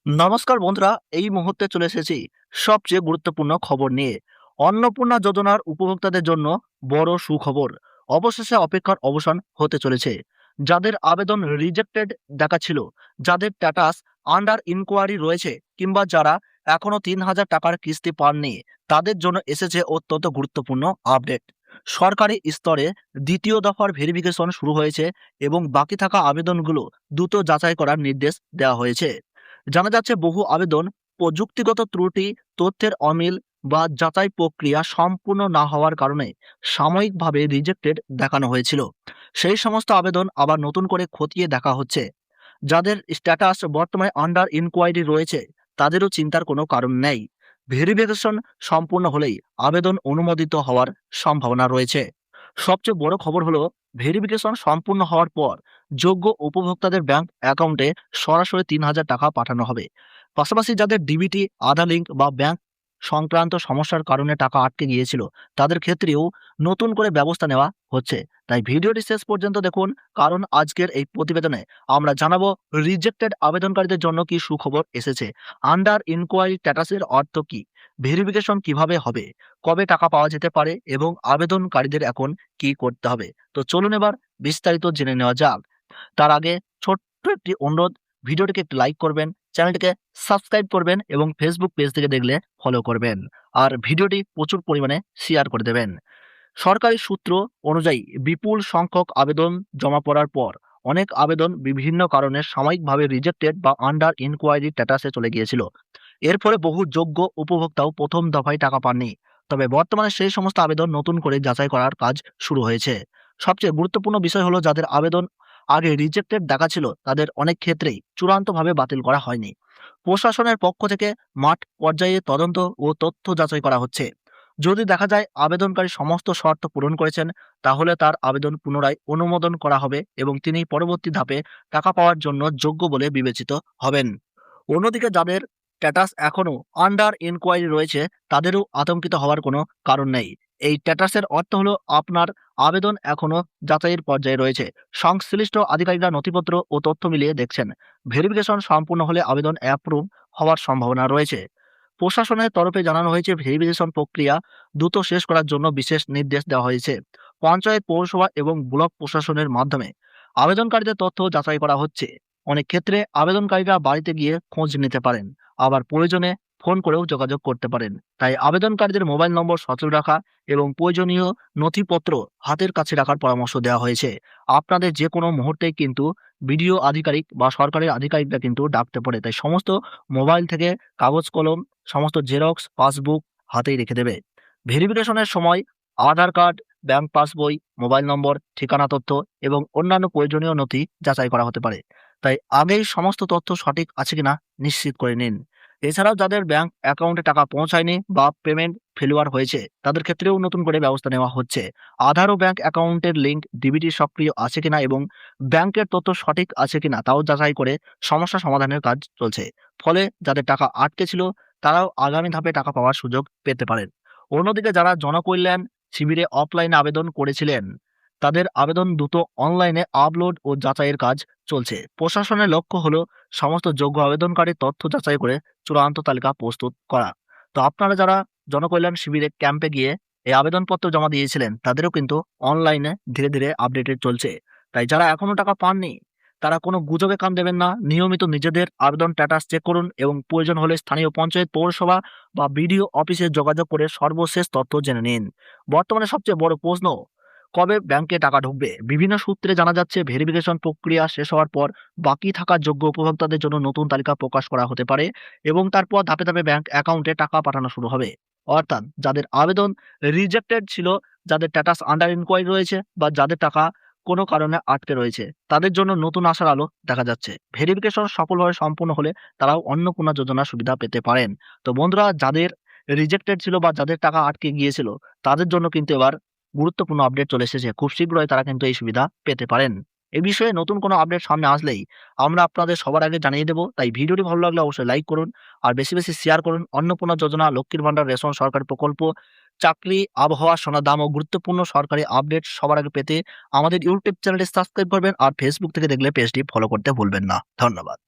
নমস্কার বন্ধুরা, এই মুহূর্তে চলে এসেছি সবচেয়ে গুরুত্বপূর্ণ খবর নিয়ে। অন্নপূর্ণা যোজনার উপভোক্তাদের জন্য বড় সুখবর। অবশেষে অপেক্ষার অবসান হতে চলেছে। যাদের আবেদন রিজেক্টেড দেখাচ্ছিল, যাদের স্ট্যাটাস আন্ডার ইনকোয়ারি রয়েছে, কিংবা যারা এখনো ৩,০০০ টাকার কিস্তি পাননি, তাদের জন্য এসেছে অত্যন্ত গুরুত্বপূর্ণ আপডেট। সরকারি স্তরে দ্বিতীয় দফার ভেরিফিকেশন শুরু হয়েছে এবং বাকি থাকা আবেদনগুলো দ্রুত যাচাই করার নির্দেশ দেওয়া হয়েছে। জানা যাচ্ছে বহু আবেদন প্রযুক্তিগত ত্রুটি, তথ্যের অমিল বা যাচাই প্রক্রিয়া সম্পূর্ণ না হওয়ার কারণে সাময়িকভাবে রিজেক্টেড দেখানো হয়েছিল। সেই সমস্ত আবেদন আবার নতুন করে খতিয়ে দেখা হচ্ছে। যাদের স্ট্যাটাস বর্তমানে আন্ডার ইনকোয়ারি রয়েছে, তাদেরও চিন্তার কোনো কারণ নেই। ভেরিফিকেশন সম্পূর্ণ হলেই আবেদন অনুমোদিত হওয়ার সম্ভাবনা রয়েছে। সবচেয়ে বড় খবর হলো, ভেরিফিকেশন সম্পূর্ণ হওয়ার পর যোগ্য উপভোক্তাদের ব্যাংক অ্যাকাউন্টে সরাসরি ৩,০০০ টাকা পাঠানো হবে। পাশাপাশি যাদের ডিবিটি, আধার লিঙ্ক বা ব্যাংক সংক্রান্ত সমস্যার কারণে টাকা আটকে গিয়েছিল, তাদের ক্ষেত্রেও নতুন করে ব্যবস্থা নেওয়া হচ্ছে। তাই ভিডিওটি শেষ পর্যন্ত দেখুন, কারণ আজকের এই প্রতিবেদনে আমরা জানাবো রিজেক্টেড আবেদনকারীদের জন্য কি সুখবর এসেছে, আন্ডার ইনকোয়ারি স্ট্যাটাসের অর্থ কি, ভেরিফিকেশন কিভাবে হবে, কবে টাকা পাওয়া যেতে পারে এবং আবেদনকারীদের এখন কি করতে হবে। তো চলুন এবার বিস্তারিত জেনে নেওয়া যাক। তার আগে ছোট্ট একটি অনুরোধ, ভিডিওটিকে একটু লাইক করবেন, চ্যানেলটিকে সাবস্ক্রাইব করবেন এবং ফেসবুক পেজ থেকে দেখলে ফলো করবেন। আর ভিডিওটি প্রচুর পরিমাণে শেয়ার করে দেবেন। সরকারি সূত্র অনুযায়ী বিপুল সংখ্যক আবেদন জমা পড়ার পর অনেক আবেদন বিভিন্ন কারণে সাময়িকভাবে রিজেক্টেড বা আন্ডার ইনকোয়ারি স্ট্যাটাসে চলে গিয়েছিল। এর ফলে বহু যোগ্য উপভোক্তাও প্রথম দফায় টাকা পাননি। তবে বর্তমানে সেই সমস্ত আবেদন নতুন করে যাচাই করার কাজ শুরু হয়েছে। সবচেয়ে গুরুত্বপূর্ণ বিষয় হলো, যাদের আবেদন আগে রিজেক্টেড দেখাচ্ছিল, তাদের অনেক ক্ষেত্রেই চূড়ান্তভাবে বাতিল করা হয়নি। প্রশাসনের পক্ষ থেকে মাঠ পর্যায়ে তদন্ত ও তথ্য যাচাই করা হচ্ছে। যদি দেখা যায় আবেদনকারী সমস্ত শর্ত পূরণ করেছেন, তাহলে তার আবেদন পুনরায় অনুমোদন করা হবে এবং তিনি পরবর্তী ধাপে টাকা পাওয়ার জন্য যোগ্য বলে বিবেচিত হবেন। অন্যদিকে যাদের স্ট্যাটাস এখনো আন্ডার ইনকোয়ারি রয়েছে, তাদেরও আতঙ্কিত হওয়ার কোনো কারণ নেই। এই স্ট্যাটাসের অর্থ হলো, আপনার আবেদন এখনো যাচাইয়ের পর্যায়ে রয়েছে। সংশ্লিষ্ট আধিকারিকরা নথিপত্র ও তথ্য মিলিয়ে দেখছেন। ভেরিফিকেশন সম্পূর্ণ হলে আবেদন অ্যাপ্রুভ হওয়ার সম্ভাবনা রয়েছে। প্রশাসনের তরফে জানানো হয়েছে, ভেরিফিকেশন প্রক্রিয়া দ্রুত শেষ করার জন্য বিশেষ নির্দেশ দেওয়া হয়েছে। পঞ্চায়েত, পৌরসভা এবং ব্লক প্রশাসনের মাধ্যমে আবেদনকারীদের তথ্য যাচাই করা হচ্ছে। অনেক ক্ষেত্রে আবেদনকারীরা বাড়িতে গিয়ে খোঁজ নিতে পারেন, আবার প্রয়োজনে ফোন করেও যোগাযোগ করতে পারেন। তাই আবেদনকারীদের মোবাইল নম্বর সচল রাখা এবং প্রয়োজনীয় নথিপত্র হাতের কাছে রাখার পরামর্শ দেওয়া হয়েছে। আপনাদের যে কোনো মুহূর্তেই কিন্তু বিডিও আধিকারিক বা সরকারের আধিকারিকরা কিন্তু ডাকতে পারে। তাই সমস্ত মোবাইল থেকে কাগজ কলম, সমস্ত জেরক্স, পাসবুক হাতেই রেখে দেবে। ভেরিফিকেশনের সময় Aadhaar card, bank passbook, mobile number, ঠিকানা তথ্য এবং অন্যান্য প্রয়োজনীয় নথি যাচাই করা হতে পারে। তাই আগেই সমস্ত তথ্য সঠিক আছে কিনা নিশ্চিত করে নিন। এছাড়াও যাদের ব্যাংক অ্যাকাউন্টে টাকা পৌঁছায়নি বা পেমেন্ট ফেলুয়ার হয়েছে, তাদের ক্ষেত্রেও নতুন করে ব্যবস্থা নেওয়া হচ্ছে। আধার ও ব্যাংক অ্যাকাউন্টের লিঙ্ক, ডিবিটি সক্রিয় আছে কিনা এবং ব্যাংকের তথ্য সঠিক আছে কিনা তাও যাচাই করে সমস্যা সমাধানের কাজ চলছে। ফলে যাদের টাকা আটকে ছিল, তারাও আগামী ধাপে টাকা পাওয়ার সুযোগ পেতে পারেন। অন্যদিকে যারা জনকল্যাণ শিবিরে অফলাইনে আবেদন করেছিলেন, তাদের আবেদন দ্রুত অনলাইনে আপলোড ও যাচাইয়ের কাজ চলছে। প্রশাসনের লক্ষ্য হলো সমস্ত যোগ্য আবেদনকারীর তথ্য যাচাই করে চূড়ান্ত তালিকা প্রস্তুত করা। তো আপনারা যারা জনকল্যাণ শিবিরে ক্যাম্পে গিয়ে এই আবেদনপত্র জমা দিয়েছিলেন, তাদেরও কিন্তু অনলাইনে ধীরে ধীরে আপডেটেড চলছে। তাই যারা এখনো টাকা পাননি, তারা কোনো গুজবে কান দেবেন না। নিয়মিত নিজেদের আবেদন স্ট্যাটাস চেক করুন এবং প্রয়োজন হলে স্থানীয় পঞ্চায়েত, পৌরসভা বা বিডিও অফিসে যোগাযোগ করে সর্বশেষ তথ্য জেনে নিন। বর্তমানে সবচেয়ে বড় প্রশ্ন, কবে ব্যাংকে টাকা ঢুকবে? বিভিন্ন সূত্রে জানা যাচ্ছে, ভেরিফিকেশন প্রক্রিয়া শেষ হওয়ার পর বাকি থাকা যোগ্য উপভোক্তাদের জন্য নতুন তালিকা প্রকাশ করা হতে পারে এবং তারপর ধাপে ধাপে ব্যাংক অ্যাকাউন্টে টাকা পাঠানো শুরু হবে। অর্থাৎ যাদের আবেদন রিজেক্টেড ছিল, যাদের স্ট্যাটাস আন্ডার ইনকোয়ারি রয়েছে বা যাদের টাকা কোনো কারণে আটকে রয়েছে, তাদের জন্য নতুন আশার আলো দেখা যাচ্ছে। ভেরিফিকেশন সফলভাবে সম্পূর্ণ হলে তারাও অন্নপূর্ণা যোজনার সুবিধা পেতে পারেন। তো বন্ধুরা, যাদের রিজেক্টেড ছিল বা যাদের টাকা আটকে গিয়েছিল, তাদের জন্য কিন্তু এবার গুরুত্বপূর্ণ আপডেট চলে এসেছে। খুব শীঘ্রই তারা কিন্তু এই সুবিধা পেতে পারেন। এই বিষয়ে নতুন কোনো আপডেট সামনে আসলেই আমরা আপনাদের সবার আগে জানিয়ে দেব। তাই ভিডিওটি ভালো লাগলে অবশ্যই লাইক করুন আর বেশি বেশি শেয়ার করুন। অন্নপূর্ণা যোজনা, লক্ষ্মীর ভান্ডার, রেশন, সরকারি প্রকল্প, চাকরি, আবহাওয়া, সোনার দাম ও গুরুত্বপূর্ণ সরকারি আপডেট সবার আগে পেতে আমাদের ইউটিউব চ্যানেলটি সাবস্ক্রাইব করবেন আর ফেসবুক থেকে দেখলে পেজটি ফলো করতে ভুলবেন না। ধন্যবাদ।